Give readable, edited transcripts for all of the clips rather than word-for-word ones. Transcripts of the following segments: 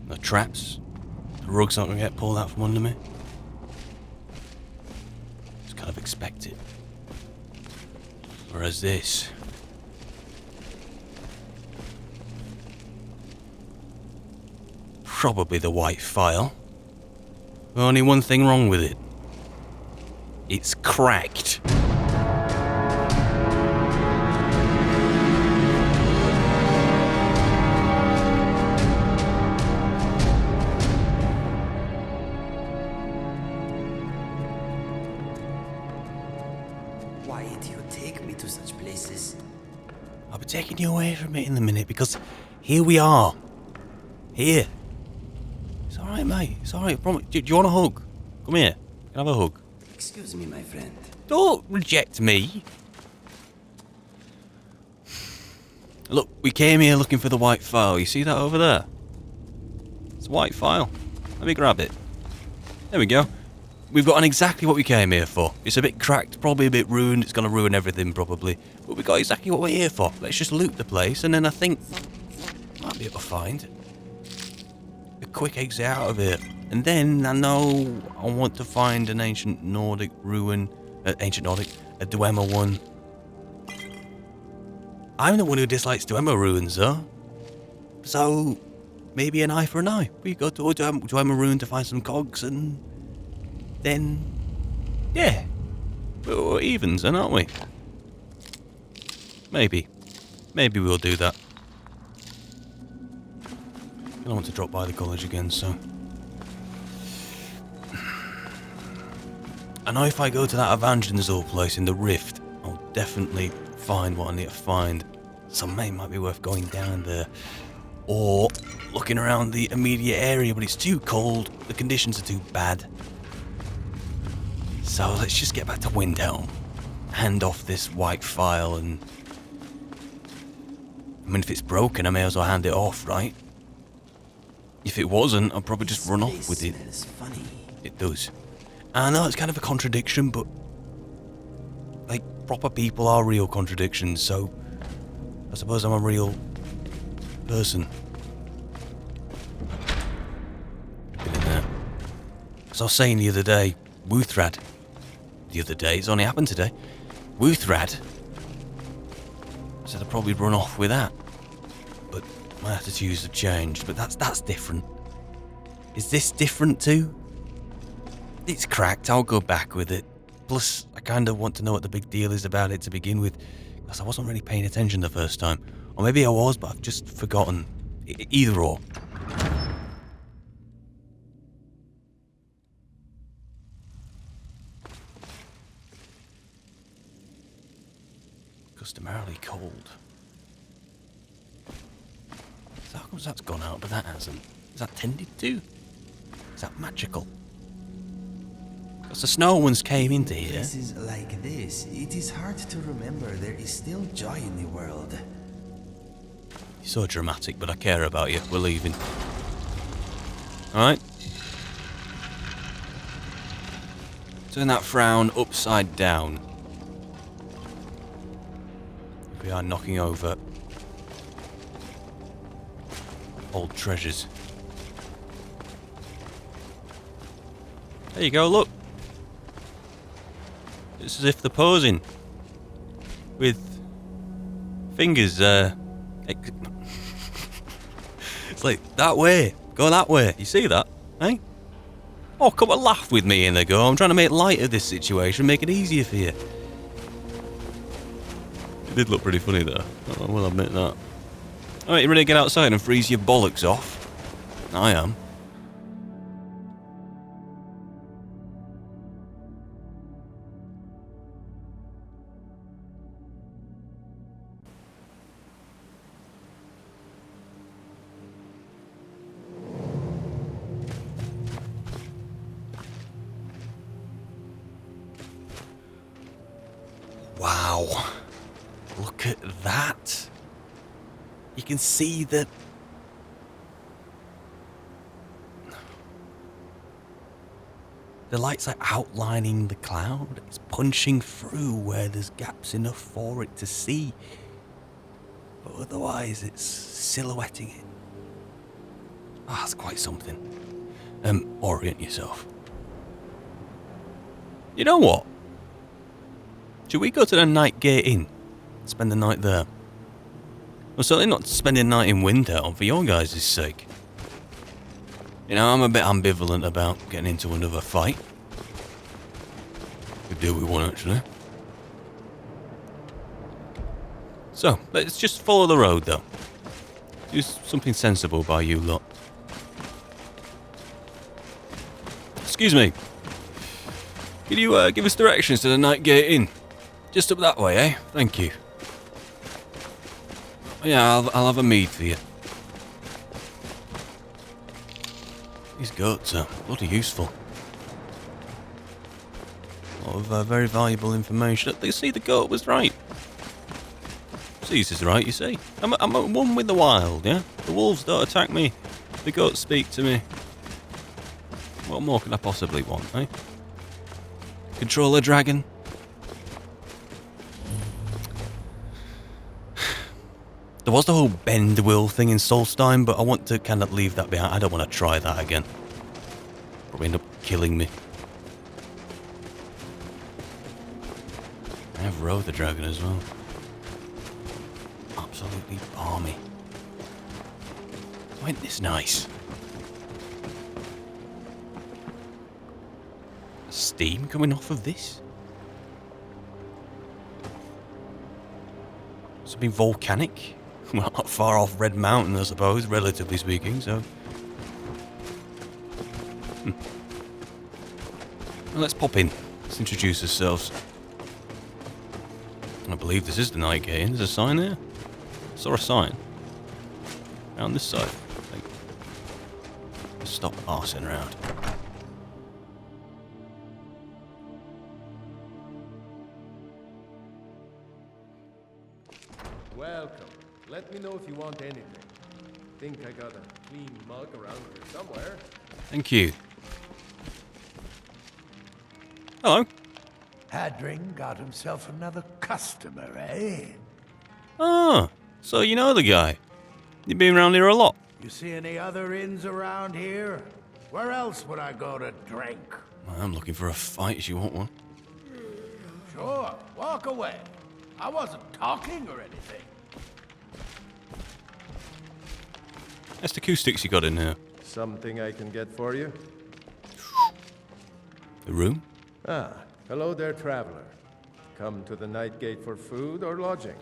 No traps. The rug's not going to get pulled out from under me. Just kind of expect it. Whereas this... probably the white file. Only one thing wrong with it. It's cracked. Why do you take me to such places? I'll be taking you away from it in a minute because here we are. Here. It's alright, mate. It's alright. Do you want a hug? Come here. Can I have a hug? Excuse me, my friend. Don't reject me. Look, we came here looking for the white file. You see that over there? It's a white file. Let me grab it. There we go. We've gotten exactly what we came here for. It's a bit cracked, probably a bit ruined. It's going to ruin everything, probably. But we got exactly what we're here for. Let's just loot the place, and then I think might be able to find a quick exit out of here. And then I know I want to find an ancient Nordic ruin. A Dwemer one. I'm the one who dislikes Dwemer ruins, though. So, maybe an eye for an eye. We go to a Dwemer ruin to find some cogs, and then, yeah, we're evens then, aren't we? Maybe we'll do that. I don't want to drop by the college again, so I know if I go to that Evangelism place in the Rift, I'll definitely find what I need to find. So maybe it might be worth going down there or looking around the immediate area, but it's too cold, the conditions are too bad. So let's just get back to Windhelm, hand off this white file, and I mean, if it's broken, I may as well hand it off, right? If it wasn't, I'd probably just run off with it. Funny. It does. I know it's kind of a contradiction, but like, proper people are real contradictions, so I suppose I'm a real person. Been in there. As I was saying the other day, Wuthrad. The other day, it's only happened today. Wuthrad said I'd probably run off with that. But my attitudes have changed, but that's different. Is this different too? It's cracked, I'll go back with it. Plus, I kind of want to know what the big deal is about it to begin with, because I wasn't really paying attention the first time. Or maybe I was, but I've just forgotten. Either or. Customarily cold. So how comes that's gone out, but that hasn't? Is that tended to? Is that magical? Because the snow ones came into here. Places like this, it is hard to remember there is still joy in the world. You're so dramatic, but I care about you. We're leaving. Alright? Turn that frown upside down. We are knocking over old treasures. There you go, look. It's as if they're posing with fingers. It's like that way. Go that way. You see that? Eh? Oh, come and laugh with me in the go. I'm trying to make light of this situation, make it easier for you. It did look pretty funny though. I will admit that. Alright, you ready to get outside and freeze your bollocks off? I am. Wow. Look at that. You can see the light's like outlining the cloud. It's punching through where there's gaps enough for it to see. But otherwise it's silhouetting it. Ah, that's quite something. Orient yourself. You know what? Should we go to the Nightgate Inn? Spend the night there? Well, certainly not spending the night in Windhelm for your guys' sake. You know, I'm a bit ambivalent about getting into another fight. Could do with one, actually. So, let's just follow the road, though. Do something sensible by you lot. Excuse me. Could you give us directions to the Nightgate Inn? Just up that way, eh? Thank you. Yeah, I'll have a mead for you. These goats are bloody useful. A lot of very valuable information. They see the goat was right. Caesar's right, you see. I'm at one with the wild, yeah? The wolves don't attack me. The goats speak to me. What more could I possibly want, eh? Control a dragon. There was the whole bend will thing in Solstheim, but I want to kind of leave that behind. I don't want to try that again. Probably end up killing me. I have rode the dragon as well. Absolutely balmy. Ain't this nice? Steam coming off of this? Something volcanic? Well, not far off Red Mountain, I suppose, relatively speaking, so... Well, let's pop in. Let's introduce ourselves. I believe this is the Nightgate Inn. There's a sign there? I saw a sign. Around this side, I think. Let's stop arsing around. Welcome. Let me know if you want anything. Think I got a clean mug around here somewhere. Thank you. Hello. Hadring got himself another customer, eh? Ah, so you know the guy. You've been around here a lot. You see any other inns around here? Where else would I go to drink? I'm looking for a fight if you want one. Sure, walk away. I wasn't talking or anything. That's the acoustics you got in here. Something I can get for you? The room? Ah, hello there, traveler. Come to the Nightgate for food or lodging?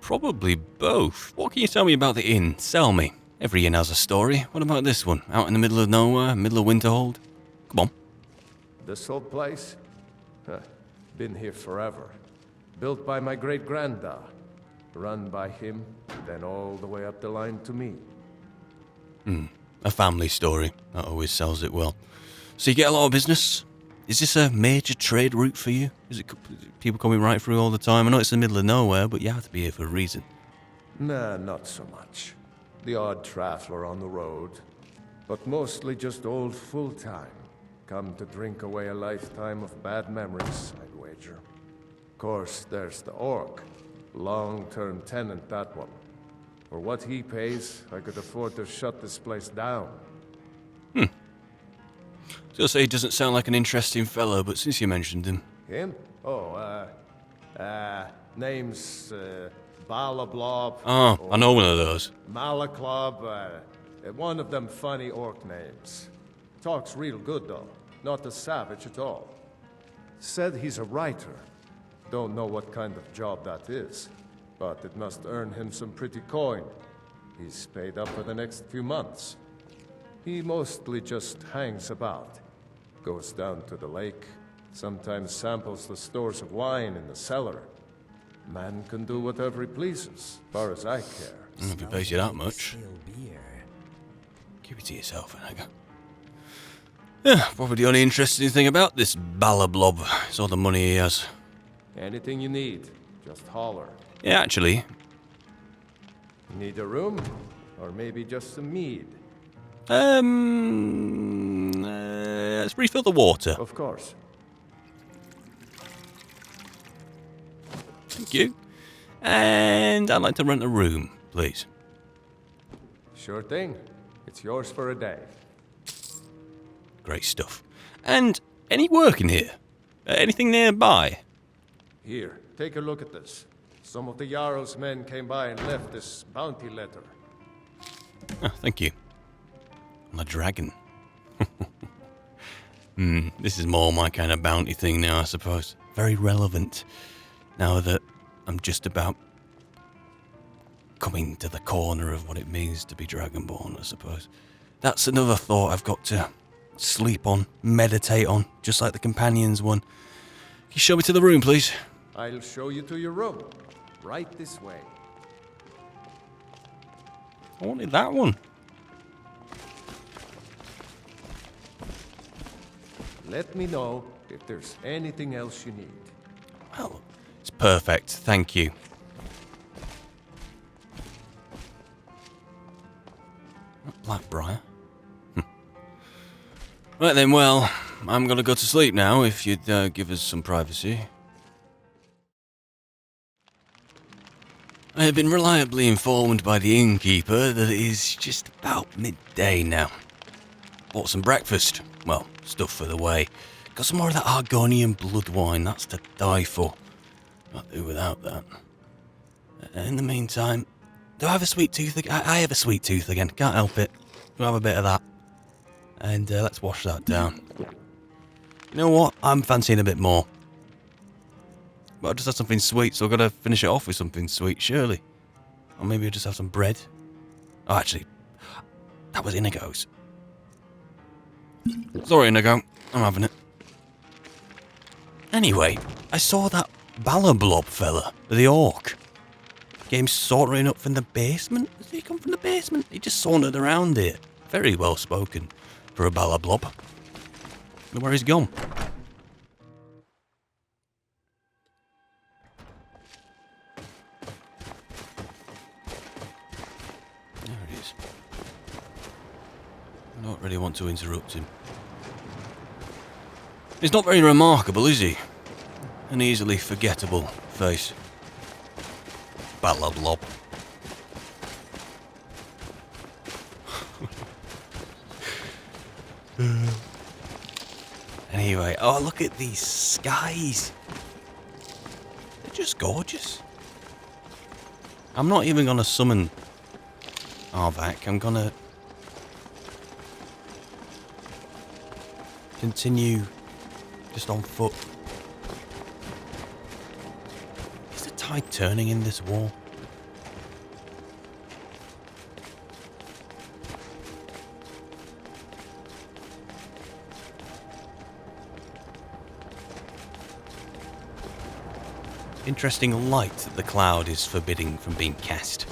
Probably both. What can you tell me about the inn? Sell me. Every inn has a story. What about this one? Out in the middle of nowhere, middle of Winterhold? Come on. This old place? Huh. Been here forever. Built by my great-granddad. Run by him, then all the way up the line to me. A family story. That always sells it well. So you get a lot of business? Is this a major trade route for you? Is it people coming right through all the time? I know it's in the middle of nowhere, but you have to be here for a reason. Nah, not so much. The odd traveler on the road. But mostly just old full-time. Come to drink away a lifetime of bad memories, I'd wager. Of course, there's the orc. Long-term tenant, that one. For what he pays, I could afford to shut this place down. Just say he doesn't sound like an interesting fellow, but since you mentioned him... Him? Oh, name's, Balablob. Oh, I know one of those. Malaklob, one of them funny orc names. Talks real good, though. Not a savage at all. Said he's a writer. Don't know what kind of job that is, but it must earn him some pretty coin. He's paid up for the next few months. He mostly just hangs about. Goes down to the lake, sometimes samples the stores of wine in the cellar. Man can do whatever he pleases, as far as I care. If he pays you that much. Still beer. Keep it to yourself, Enact. Yeah, probably the only interesting thing about this Balablob is all the money he has. Anything you need, just holler. Yeah, actually, Need a room? Or maybe just some mead? let's refill the water. Of course. Thank you. And I'd like to rent a room, please. Sure thing. It's yours for a day. Great stuff. And any work in here? Anything nearby? Here, take a look at this. Some of the Jarl's men came by and left this bounty letter. Oh, thank you. On a dragon. This is more my kind of bounty thing now, I suppose. Very relevant now that I'm just about coming to the corner of what it means to be Dragonborn, I suppose. That's another thought I've got to sleep on, meditate on, just like the companions one. Can you show me to the room, please? I'll show you to your room. Right this way. I wanted that one. Let me know if there's anything else you need. Well, it's perfect, thank you. Blackbriar. Right then, well, I'm gonna go to sleep now, if you'd give us some privacy. I have been reliably informed by the innkeeper that it is just about midday now. Bought some breakfast. Well, stuff for the way. Got some more of that Argonian blood wine, that's to die for. Not do without that. In the meantime, do I have a sweet tooth again? I have a sweet tooth again, can't help it. We'll have a bit of that. And let's wash that down. You know what? I'm fancying a bit more. But I just had something sweet, so I've got to finish it off with something sweet, surely. Or maybe I'll just have some bread. Oh, actually, that was Inigo's. Sorry, Inigo. I'm having it. Anyway, I saw that Balablob fella, the orc. Came sauntering up from the basement. Did he come from the basement? He just sauntered around here. Very well spoken for a Balablob. Wonder where he's gone. There it is. I don't really want to interrupt him. He's not very remarkable, is he? An easily forgettable face. Balablob. Anyway, oh, look at these skies. They're just gorgeous. I'm not even gonna summon Arvak. I'm gonna continue just on foot. Is the tide turning in this wall? Interesting light that the cloud is forbidding from being cast.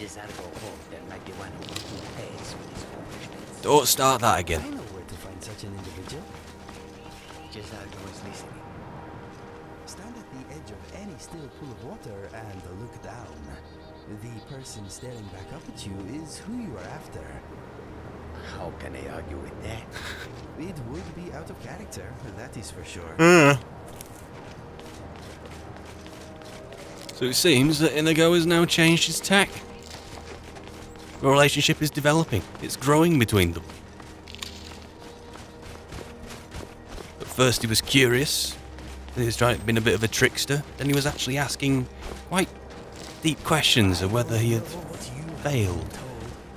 Don't start that again. I know where to find such an individual. Gisargo is listening. Stand at the edge of any still pool of water and look down. The person staring back up at you is who you are after. How can I argue with that? It would be out of character, that is for sure. So it seems that Inigo has now changed his tack. The relationship is developing. It's growing between them. At first he was curious. Then he was being a bit of a trickster. Then he was actually asking quite deep questions of whether he had failed.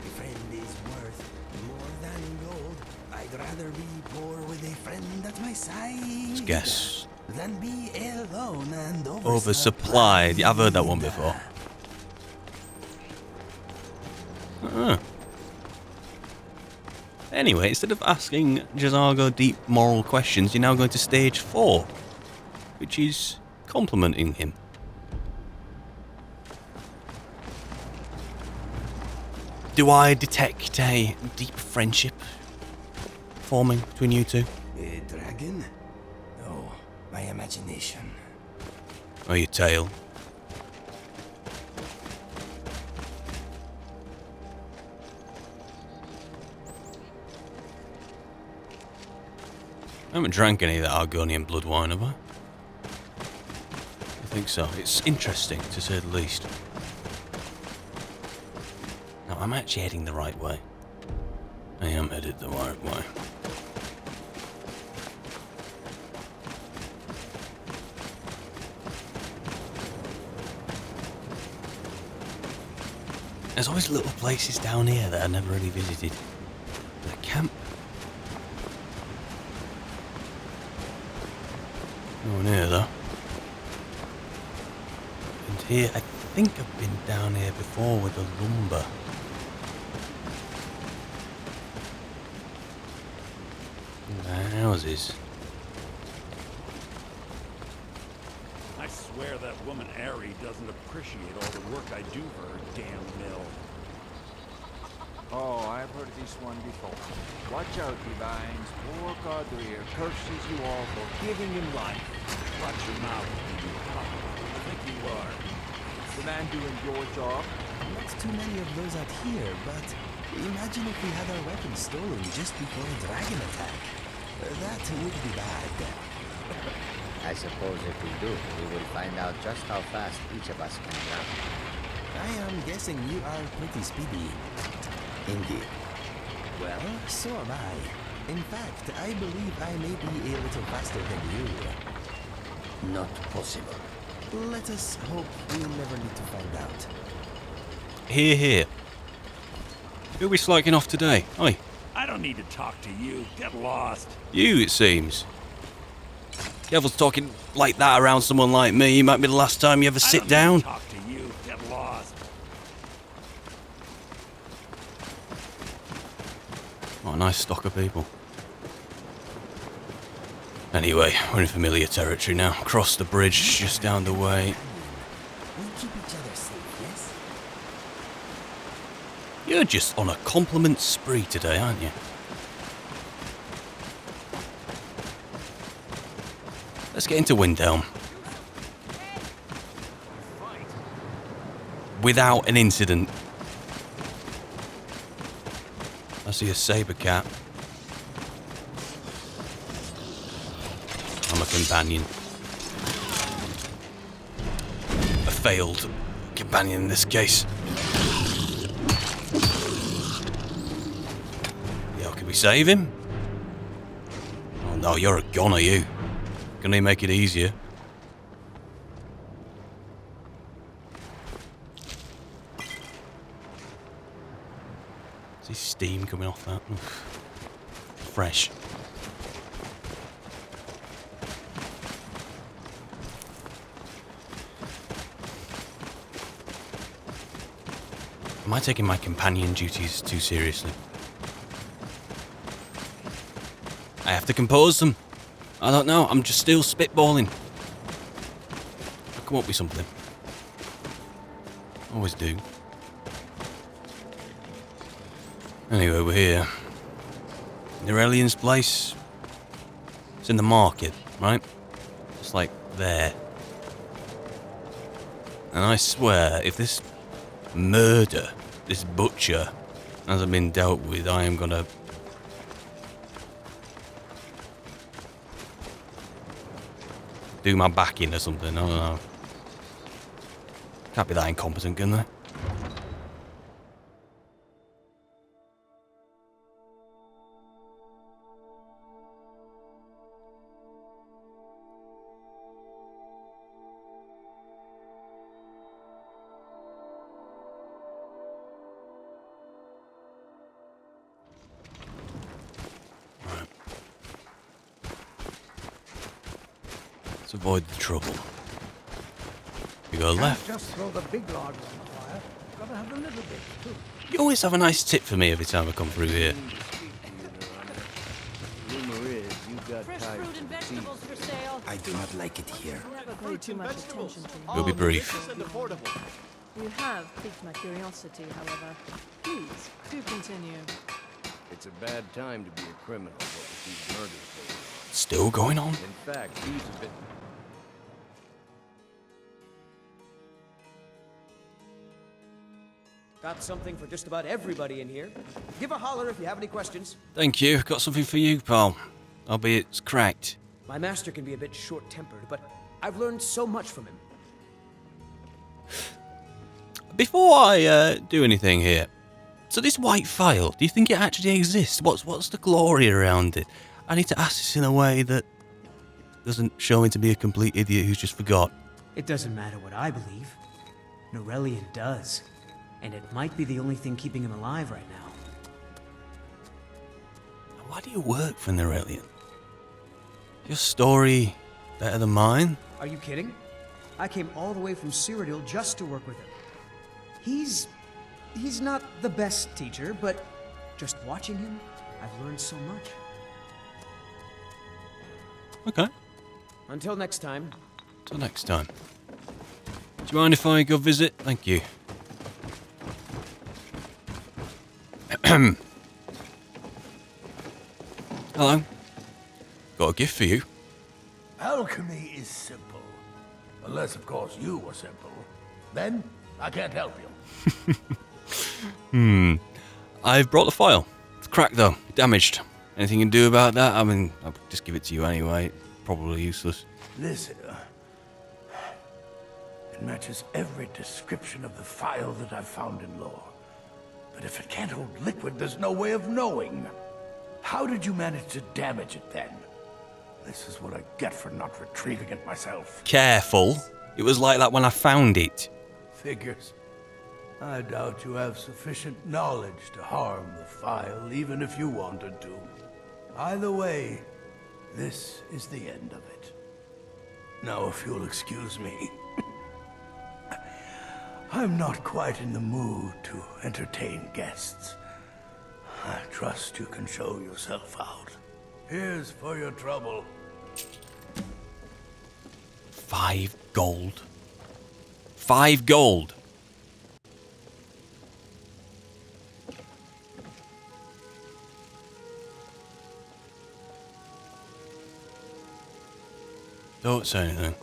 A friend is worth more than gold. I'd rather be poor with a friend at my side. Guess. Than be alone and Oversupplied. Yeah, I've heard that one before. Anyway, instead of asking Gisargo deep moral questions, you're now going to stage 4, which is complimenting him. Do I detect a deep friendship forming between you two? A dragon? No, my imagination. Or your tail? I haven't drank any of that Argonian blood wine, have I? I think so. It's interesting, to say the least. No, I'm actually heading the right way. I I am headed the right way. There's always little places down here that I never really visited. The camp. No one here though. And here, I think I've been down here before with the lumber. And the houses. I swear that woman Ari doesn't appreciate all the work I do for her damn mill. Oh, I've heard this one before. Watch out, divines. Poor Godrier curses you all for giving him life. Watch your mouth, you pop. I think you are. The man doing your job. Not too many of those out here, but imagine if we had our weapons stolen just before a dragon attack. That would be bad. I suppose if we do, we will find out just how fast each of us can run. I am guessing you are pretty speedy. Indeed. Well, so am I. In fact, I believe I may be a little faster than you. Not possible. Let us hope we'll never need to find out. Here, here. Who'll be slacking off today? Oi. I don't need to talk to you. Get lost. You, it seems. Devil's talking like that around someone like me. Might be the last time you ever sit down. I don't need to talk to you. Get lost. What a nice stock of people. Anyway, we're in familiar territory now. Cross the bridge just down the way. We keep each other safe, yes? You're just on a compliment spree today, aren't you? Let's get into Windhelm. Without an incident. I see a saber cat. I'm a companion. A failed companion in this case. Yo, can we save him? Oh no, you're a goner, you. Can they make it easier? Is this steam coming off that? Oof. Fresh. Am I taking my companion duties too seriously? I have to compose them. I don't know, I'm just still spitballing. I'll come up with something. Always do. Anyway, we're here. MERLIN'S place. It's in the market, right? It's like there. And I swear, if this murder, this butcher, hasn't been dealt with, I am gonna... do my back in or something, I don't know. Can't be that incompetent, can they? Let's avoid the trouble. We go left. Just throw the big log on the fire. Gotta have the little bit too. You always have a nice tip for me every time I come through here. Rumor is you've got Fresh fruit and vegetables for sale. I do not like it here. Never pay too much attention to We'll be brief. you. have piqued my curiosity, however. Please, do continue. It's a bad time to be a criminal, what with these murders going on. Still going on? In fact, he's a bit... Got something for just about everybody in here. Give a holler if you have any questions. Thank you. Got something for you, pal. Albeit it's cracked. My master can be a bit short-tempered, but I've learned so much from him. Before I do anything here, So this white file, do you think it actually exists? What's the glory around it? I need to ask this in a way that doesn't show me to be a complete idiot who's just forgot. It doesn't matter what I believe. Norelian does. And it might be the only thing keeping him alive right now. Why do you work for Norelian? Your story better than mine? Are you kidding? I came all the way from Cyrodiil just to work with him. He's not the best teacher, but just watching him, I've learned so much. Okay. Until next time. Till next time. Do you mind if I go visit? Thank you. Hello. Got a gift for you. Alchemy is simple. Unless, of course, you were simple. Then, I can't help you. I've brought the file. It's cracked though. Damaged. Anything you can do about that? I mean, I'll just give it to you anyway. Probably useless. Listen, it matches every description of the file that I've found in lore. But if it can't hold liquid, there's no way of knowing. How did you manage to damage it then? This is what I get for not retrieving it myself. Careful. It was like that when I found it. Figures. I doubt you have sufficient knowledge to harm the file, even if you wanted to. Either way, this is the end of it. Now, if you'll excuse me, I'm not quite in the mood to entertain guests. I trust you can show yourself out. Here's for your trouble. 5 gold. 5 gold. Don't say anything.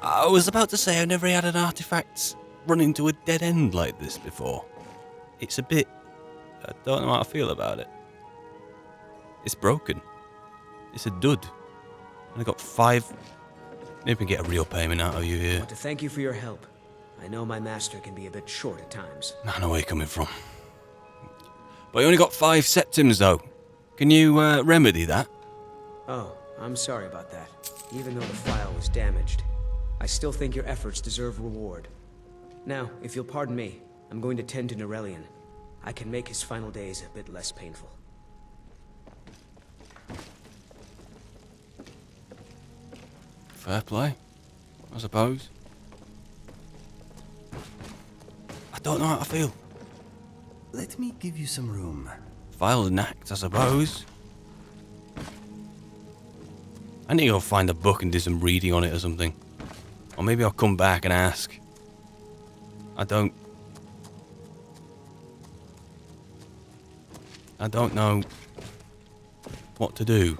I was about to say I've never had an artifact run into a dead end like this before. It's a bit... I don't know how I feel about it. It's broken. It's a dud. And I got 5... Maybe we can get a real payment out of you I here. want to thank you for your help. I know my master can be a bit short at times. I know where you're coming from. But you only got 5 septims though. Can you remedy that? Oh, I'm sorry about that. Even though the file was damaged, I still think your efforts deserve reward. Now, if you'll pardon me, I'm going to tend to Norelian. I can make his final days a bit less painful. Fair play, I suppose. I don't know how I feel. Let me give you some room. File enact, I suppose. I need to go find a book and do some reading on it or something. Or maybe I'll come back and ask. I don't know what to do.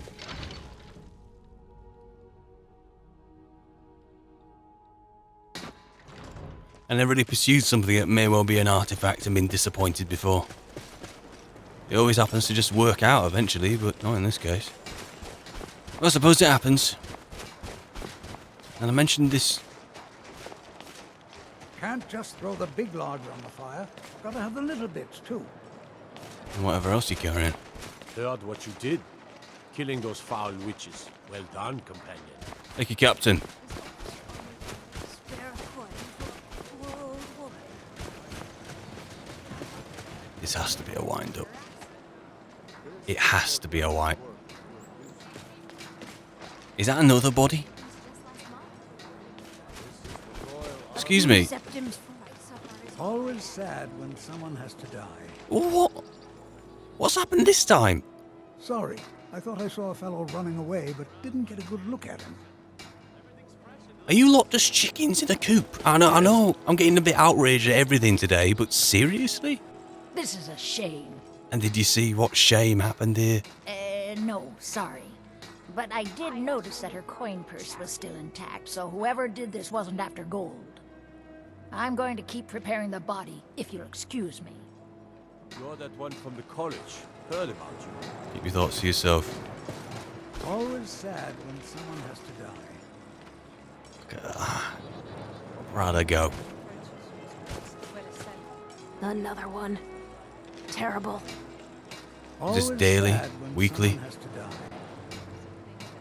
I never really pursued something that may well be an artifact and been disappointed before. It always happens to just work out eventually, but not in this case. Well, I suppose it happens. And I mentioned this... Can't just throw the big logs on the fire. Gotta have the little bits, too. and whatever else you're carrying. Heard what you did. Killing those foul witches. Well done, companion. Thank you, Captain. This has to be a wind-up. It has to be a wipe. Is that another body? Excuse me. Always sad when someone has to die. What? What's happened this time? Sorry, I thought I saw a fellow running away, but didn't get a good look at him. Are you lot just chickens in a coop? I know, I'm getting a bit outraged at everything today, but seriously? This is a shame. And did you see what shame happened here? No, sorry. But I did notice that her coin purse was still intact, so whoever did this wasn't after gold. I'm going to keep preparing the body, if you'll excuse me. You're that one from the college. Heard about you. Keep your thoughts to yourself. Always sad when someone has to die. Where'd I go? Another one. Terrible. Is this daily? Weekly?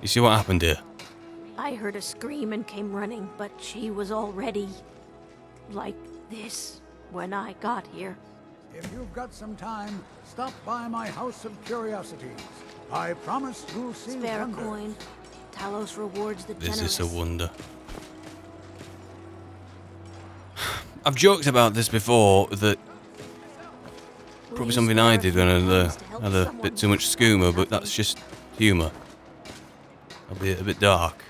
You see what happened here? I heard a scream and came running, but she was already like this when I got here. If you've got some time, stop by my House of Curiosities. I promise you'll see Spare a wonders. coin. Talos rewards the This generous. is a wonder. I've joked about this before, that probably something I did when I had a bit too much skooma, but that's just humour. A bit dark.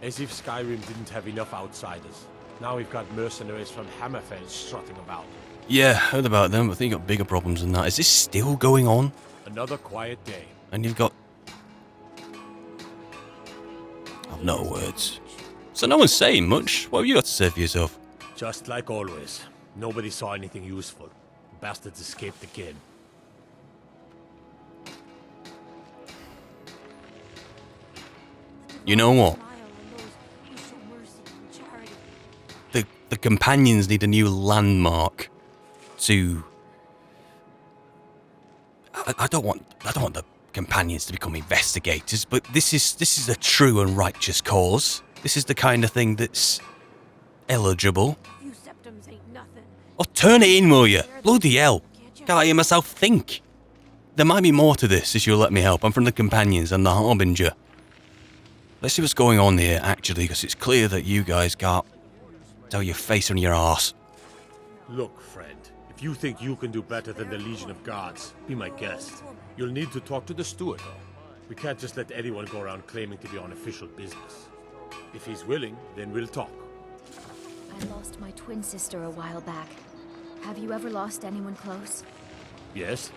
As if Skyrim didn't have enough outsiders. Now we've got mercenaries from Hammerfell strutting about. Yeah, heard about them, but I think you've got bigger problems than that. Is this still going on? Another quiet day. And you've got... I've no words. So no one's saying much. What have you got to say for yourself? Just like always. Nobody saw anything useful. Bastards escaped again. You know what? The companions need a new landmark to... I don't want the companions to become investigators, but this is a true and righteous cause. This is the kind of thing that's eligible. Oh, turn it in, will you? Bloody hell. Can't I hear myself think? There might be more to this, if you'll let me help. I'm from the companions and the Harbinger. Let's see what's going on here, actually, because it's clear that you guys can't tell your face on your arse. Look, friend. If you think you can do better than the Legion of Guards, be my guest. You'll need to talk to the steward, though. We can't just let anyone go around claiming to be on official business. If he's willing, then we'll talk. I lost my twin sister a while back. Have you ever lost anyone close? Yes?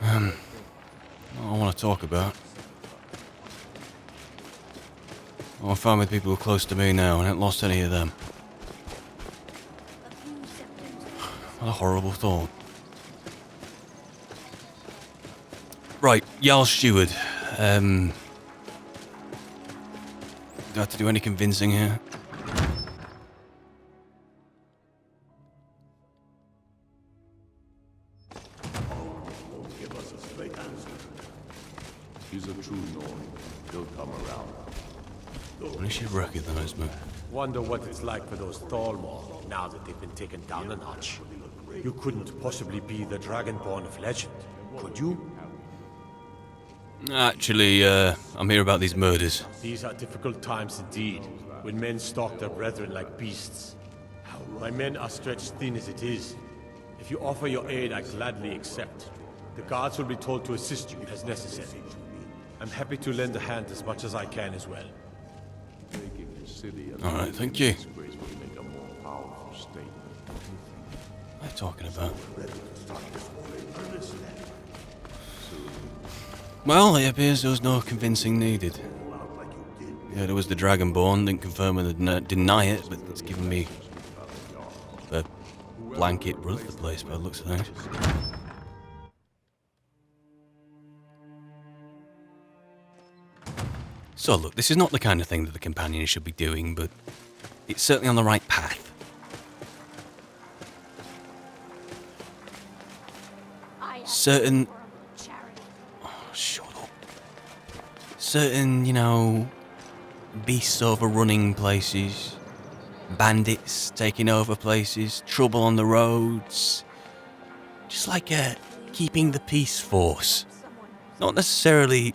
I want to talk about. I'm fine with people who are close to me now. I haven't lost any of them. What a horrible thought. Right, Jarl Steward. Do I have to do any convincing here? Give us a straight answer. He's a true Norton. He'll come around. At least you recognize me. Wonder what it's like for those Thalmor, now that they've been taken down a notch. You couldn't possibly be the Dragonborn of legend, could you? Actually, I'm here about these murders. These are difficult times indeed, when men stalk their brethren like beasts. My men are stretched thin as it is. If you offer your aid, I gladly accept. The guards will be told to assist you as necessary. I'm happy to lend a hand as much as I can as well. Alright, thank you. What are you talking about? Well, it appears there was no convincing needed. Yeah, there was the Dragonborn, didn't confirm or deny it, but it's given me a blanket run of the place by the looks of things. So look, this is not the kind of thing that the companions should be doing, but it's certainly on the right path. Certain... Oh, shut up. Certain, you know, beasts overrunning places, bandits taking over places, trouble on the roads. Just like a keeping the peace force. Not necessarily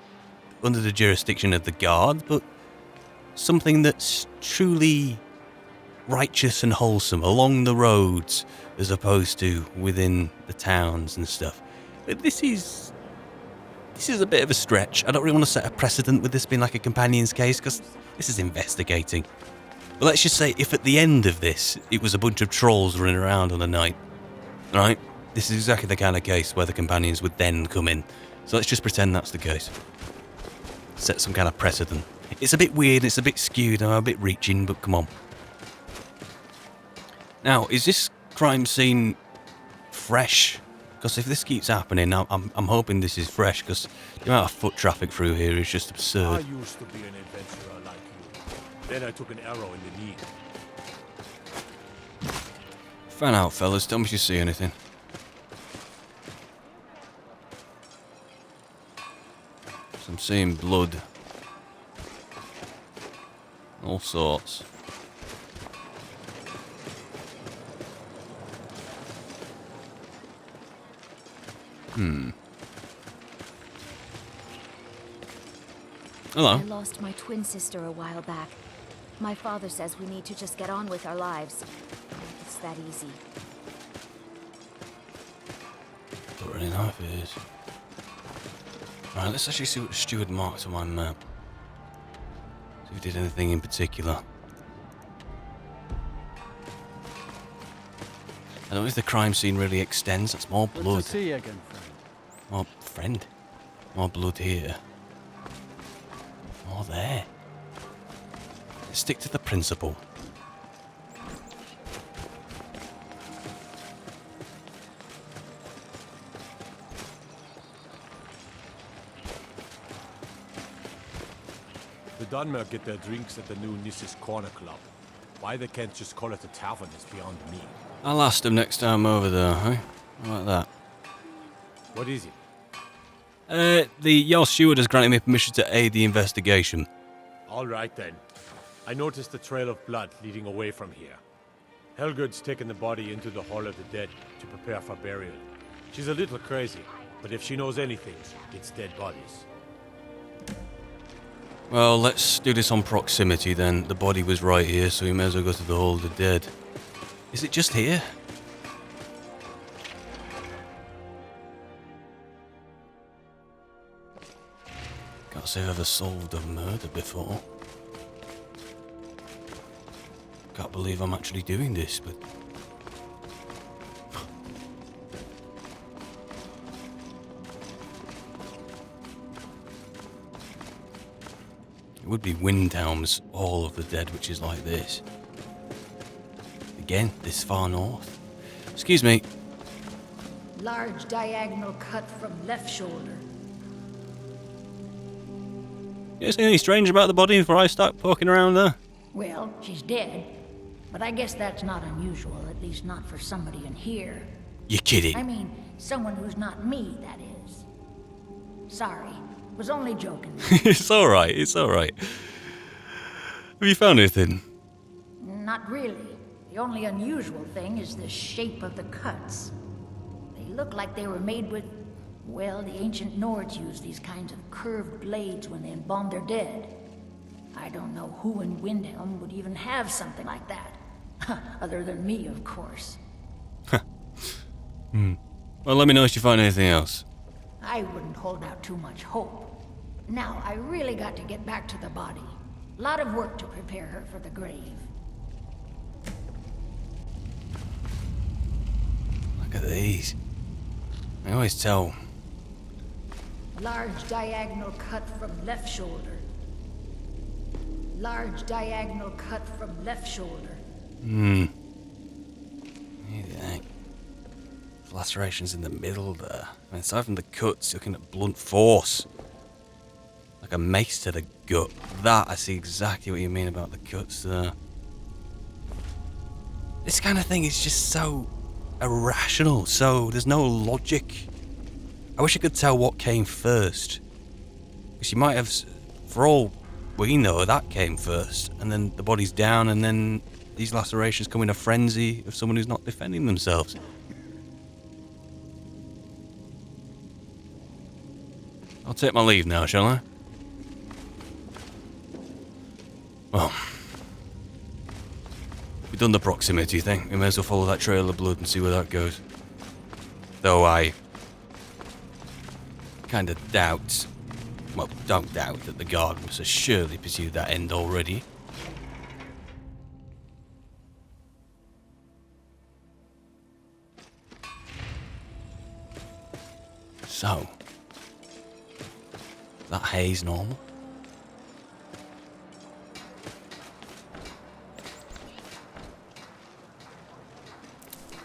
under the jurisdiction of the guard, but something that's truly righteous and wholesome along the roads as opposed to within the towns and stuff. But this is a bit of a stretch. I don't really want to set a precedent with this being like a companion's case, because this is investigating. But let's just say if at the end of this it was a bunch of trolls running around on a night, right? This is exactly the kind of case where the companions would then come in. So let's just pretend that's the case. Set some kind of precedent. It's a bit weird, it's a bit skewed, I'm a bit reaching, but come on. Now, is this crime scene fresh? Because if this keeps happening, I'm hoping this is fresh, because the amount of foot traffic through here is just absurd. I used to be an adventurer like you. Then I took an arrow in the knee. Fan out, fellas. Tell me if you see anything. So I'm seeing blood. All sorts. Hello. I lost my twin sister a while back. My father says we need to just get on with our lives. It's that easy. Don't really know if it is. Right, let's actually see what Steward marked on my map. See if he did anything in particular. I don't know if the crime scene really extends. That's more blood. Good to see you again, friend. More friend. More blood here. More there. Let's stick to the principle. The Dunmer get their drinks at the new Nissus Corner Club. Why they can't just call it a tavern is beyond me. I'll ask them next time I'm over there, huh? How about that? What is it? Your steward has granted me permission to aid the investigation. All right then. I noticed a trail of blood leading away from here. Helgud's taken the body into the Hall of the Dead to prepare for burial. She's a little crazy, but if she knows anything, it's dead bodies. Well, let's do this on proximity then. The body was right here, so we may as well go to the Hall of the Dead. Is it just here? Can't say I've ever solved a murder before. Can't believe I'm actually doing this, but... It would be Windhelm's Hall of the Dead, which is like this. Again, this far north. Excuse me. Large diagonal cut from left shoulder. You see anything strange about the body before I start poking around there? Well, she's dead. But I guess that's not unusual, at least not for somebody in here. You're kidding. I mean, someone who's not me, that is. Sorry. Was only joking. It's alright, it's alright. Have you found anything? Not really. The only unusual thing is the shape of the cuts. They look like they were made with... Well, the ancient Nords used these kinds of curved blades when they embalmed their dead. I don't know who in Windhelm would even have something like that. Other than me, of course. Well, let me know if you find anything else. I wouldn't hold out too much hope. Now, I really got to get back to the body. A lot of work to prepare her for the grave. Look at these. I always tell... Large diagonal cut from left shoulder. Large diagonal cut from left shoulder. Maybe that. Lacerations in the middle there. I mean, aside from the cuts, looking at blunt force. Like a mace to the gut. That, I see exactly what you mean about the cuts there. This kind of thing is just so irrational, so there's no logic. I wish I could tell what came first. Because you might have, for all we know, that came first. And then the body's down, and then these lacerations come in a frenzy of someone who's not defending themselves. I'll take my leave now, shall I? Well, we've done the proximity thing. We may as well follow that trail of blood and see where that goes. Though I kind of doubt, well, don't doubt that the guard must have surely pursued that end already. So, that haze normal?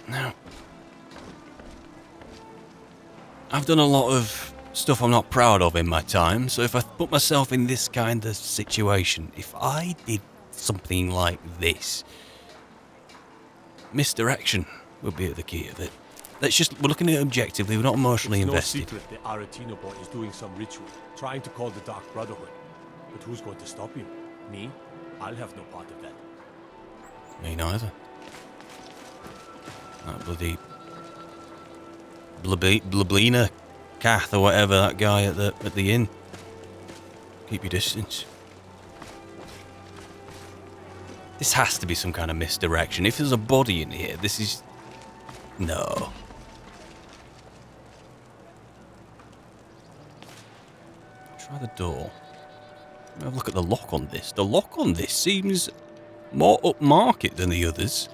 Now, I've done a lot of stuff I'm not proud of in my time, so if I put myself in this kind of situation, if I did something like this, misdirection, will be at the key of it. We're looking at it objectively, we're not emotionally It's invested. no secret the Aretino boy is doing some ritual, trying to call the Dark Brotherhood. But who's going to stop him? Me? I'll have no part of that. Me neither. That bloody Blablina Cath or whatever, that guy at the inn. Keep your distance. This has to be some kind of misdirection. If there's a body in here, this is... No. Try the door. Have a look at the lock on this. The lock on this seems more upmarket than the others.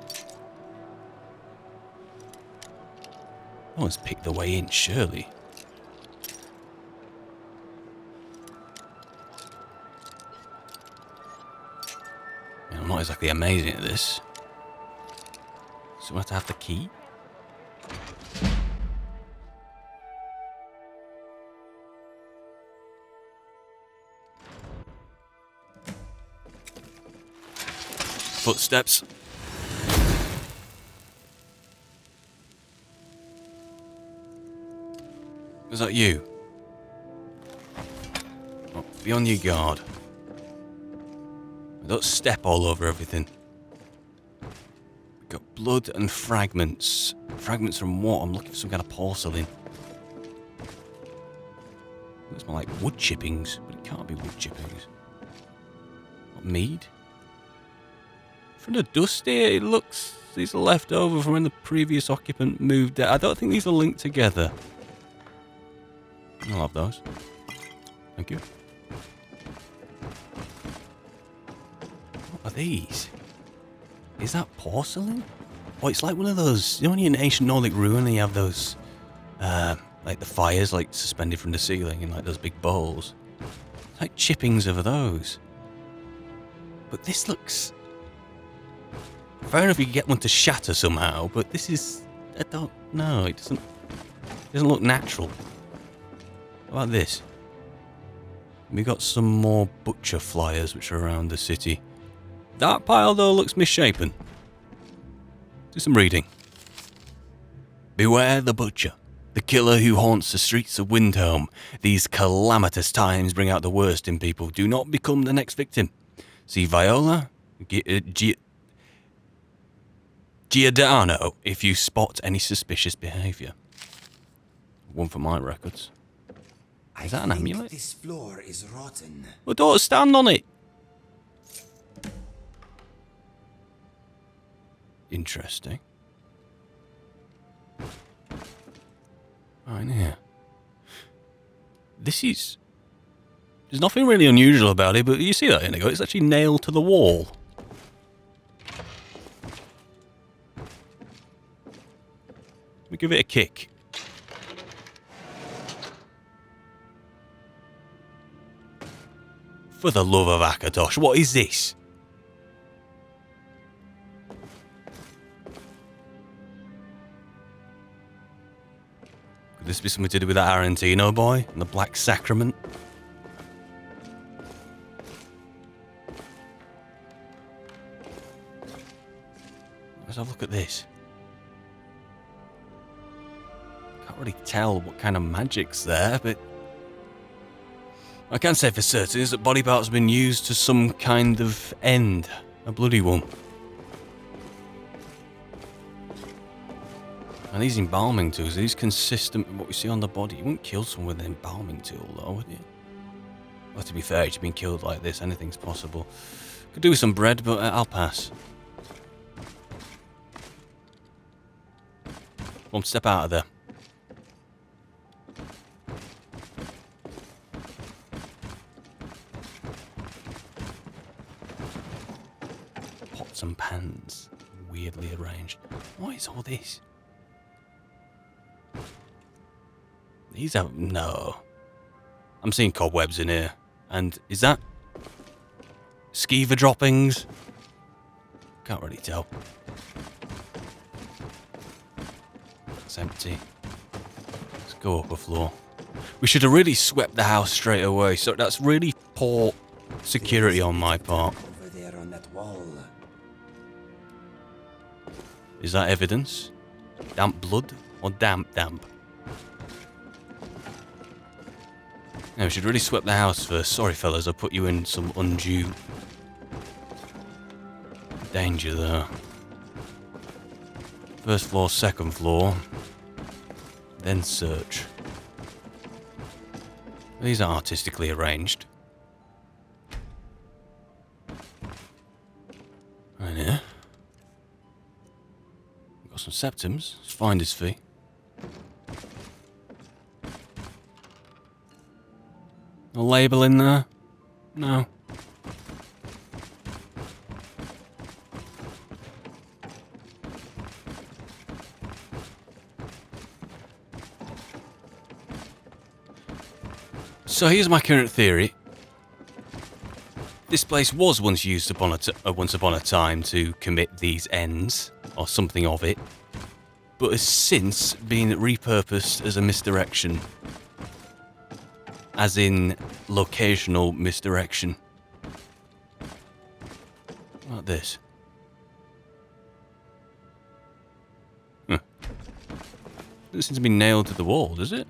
No one's picked the way in, surely. I'm not exactly amazing at this. So we have to have the key. Footsteps. Is that you? Oh, be on your guard. Don't step all over everything. We've got blood and fragments. Fragments from what? I'm looking for some kind of porcelain. Looks more like wood chippings, but it can't be wood chippings. What, mead? From the dust here, it looks these are left over from when the previous occupant moved out. I don't think these are linked together. I'll have those. Thank you. What are these? Is that porcelain? Oh, it's like one of those, you know when you're in ancient Nordic ruin and you have those, like the fires like suspended from the ceiling in like those big bowls. It's like chippings of those. But this looks... Fair enough you can get one to shatter somehow, but this is... I don't know, it doesn't look natural. How about this? We got some more butcher flyers which are around the city. That pile though looks misshapen. Do some reading. Beware the butcher, the killer who haunts the streets of Windhelm. These calamitous times bring out the worst in people. Do not become the next victim. See Viola, Giordano if you spot any suspicious behaviour. One for my records. Is that an amulet? This floor is rotten. Well, don't stand on it. Interesting. Right in here. This is... There's nothing really unusual about it, but you see that, Inigo? It's actually nailed to the wall. Let me give it a kick. For the love of Akatosh, what is this? Could this be something to do with that Arantino boy and the Black Sacrament? Let's have a look at this. Can't really tell what kind of magic's there, but I can say for certain is that body parts have been used to some kind of end. A bloody one. And these embalming tools, are these consistent with what we see on the body? You wouldn't kill someone with an embalming tool though, would you? Well, to be fair, if you've been killed like this, anything's possible. Could do with some bread, but I'll pass. Come on, step out of there. Pots and pans, weirdly arranged. What is all this? These have... no. I'm seeing cobwebs in here. And is that... skeever droppings? Can't really tell. It's empty. Let's go up a floor. We should have really swept the house straight away. So that's really poor security on my part. Over there on that wall. Is that evidence? Damp blood or damp? Now, we should really sweep the house first. Sorry, fellas, I put you in some undue danger there. First floor, second floor. Then search. These are artistically arranged. Right here. We've got some septums. It's finder's fee. A label in there? No. So here's my current theory. This place was once used once upon a time to commit these ends, or something of it, but has since been repurposed as a misdirection. As in, locational misdirection. Like this. Huh. Doesn't seem to be nailed to the wall, does it?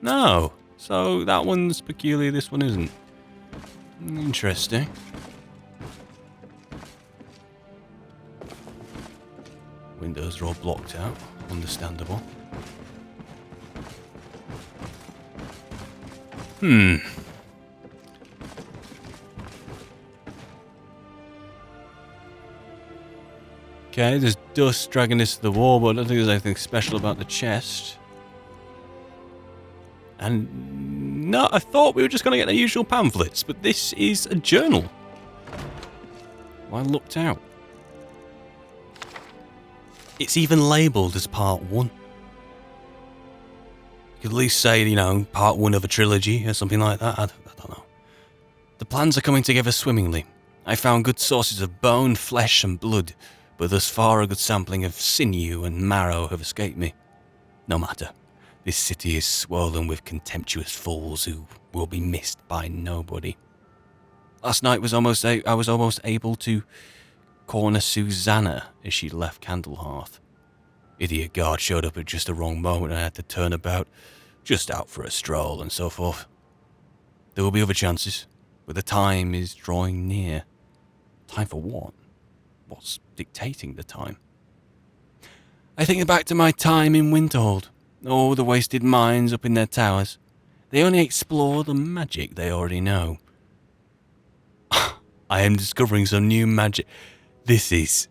No. So that one's peculiar, this one isn't. Interesting. Windows are all blocked out. Understandable. Okay, there's dust dragging this to the wall, but I don't think there's anything special about the chest. And no, I thought we were just going to get the usual pamphlets, but this is a journal. I looked out. It's even labelled as part 1. You could at least say, you know, part 1 of a trilogy or something like that. I don't know. The plans are coming together swimmingly. I found good sources of bone, flesh and blood, but thus far a good sampling of sinew and marrow have escaped me. No matter. This city is swollen with contemptuous fools who will be missed by nobody. Last night I was almost able to corner Susanna as she left Candlehearth. Idiot guard showed up at just the wrong moment and I had to turn about, just out for a stroll and so forth. There will be other chances, but the time is drawing near. Time for what? What's dictating the time? I think back to my time in Winterhold. Oh, the wasted minds up in their towers. They only explore the magic they already know. I am discovering some new magic. This is...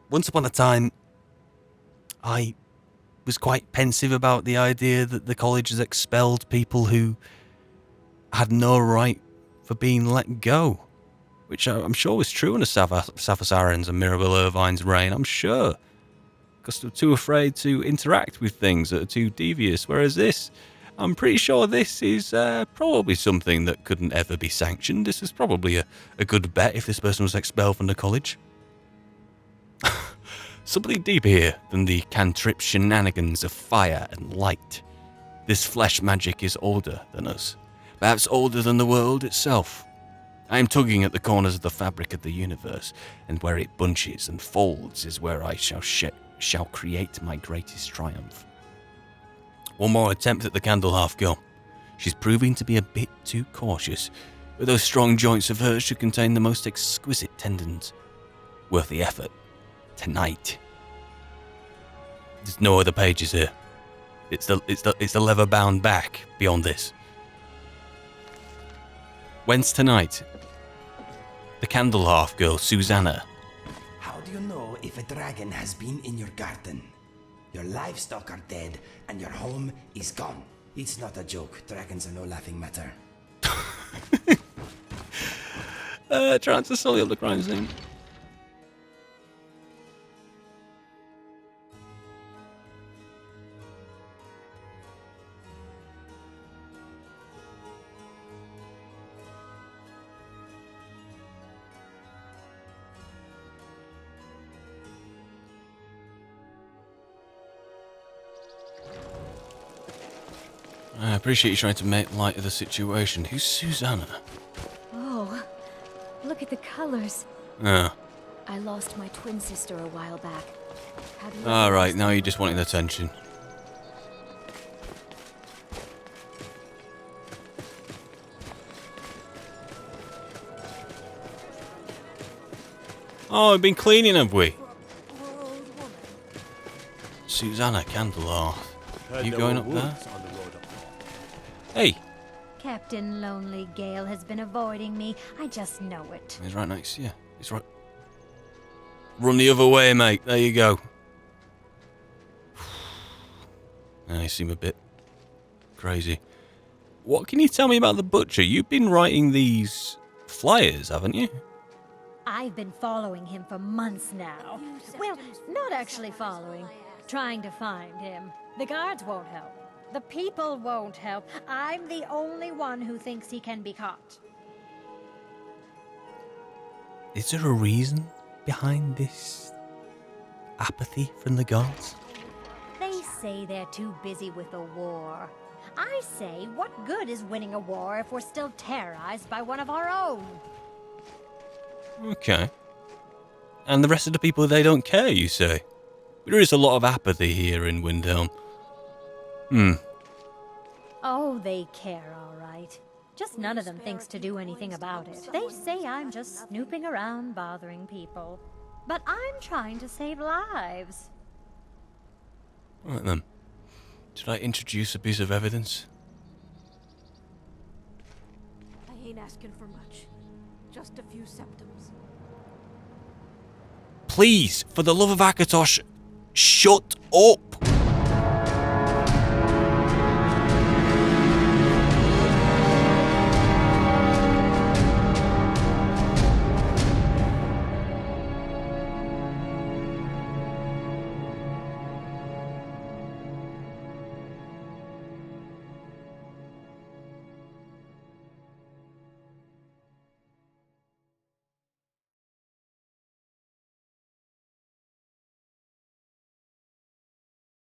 Once upon a time, I was quite pensive about the idea that the college has expelled people who had no right for being let go. Which I'm sure was true under Safasaren's and Mirabel Irvine's reign, I'm sure. Because they're too afraid to interact with things that are too devious. Whereas this, I'm pretty sure this is probably something that couldn't ever be sanctioned. This is probably a good bet if this person was expelled from the college. Something deeper here than the cantrip shenanigans of fire and light. This flesh magic is older than us. Perhaps older than the world itself. I am tugging at the corners of the fabric of the universe, and where it bunches and folds is where I shall create my greatest triumph. One more attempt at the Candlehearth girl. She's proving to be a bit too cautious, but those strong joints of hers should contain the most exquisite tendons. Worth the effort. Tonight. There's no other pages here. It's the leather-bound back beyond this. Whence tonight? The Candlehearth girl, Susanna. How do you know if a dragon has been in your garden? Your livestock are dead, and your home is gone. It's not a joke. Dragons are no laughing matter. Trying to sully up the crime scene. I appreciate you trying to make light of the situation. Who's Susanna? Oh, look at the colors. Ah. I lost my twin sister a while back. Have you Alright, now you're just wanting attention. Oh, we've been cleaning, have we? Susanna Candlehearth. You going up there? Hey! Captain Lonely Gale has been avoiding me. I just know it. He's right next to you. He's right. Run the other way, mate. There you go. You seem a bit crazy. What can you tell me about the butcher? You've been writing these flyers, haven't you? I've been following him for months now. Well, not actually following. Trying to find him. The guards won't help. The people won't help. I'm the only one who thinks he can be caught. Is there a reason behind this apathy from the gods? They say they're too busy with the war. I say, what good is winning a war if we're still terrorized by one of our own? Okay. And the rest of the people, they don't care, you say? There is a lot of apathy here in Windhelm. Oh, they care, all right. Just none of them thinks to do anything about it. They say I'm just snooping around bothering people. But I'm trying to save lives. Right then. Should I introduce a piece of evidence? I ain't asking for much. Just a few symptoms. Please, for the love of Akatosh, shut up!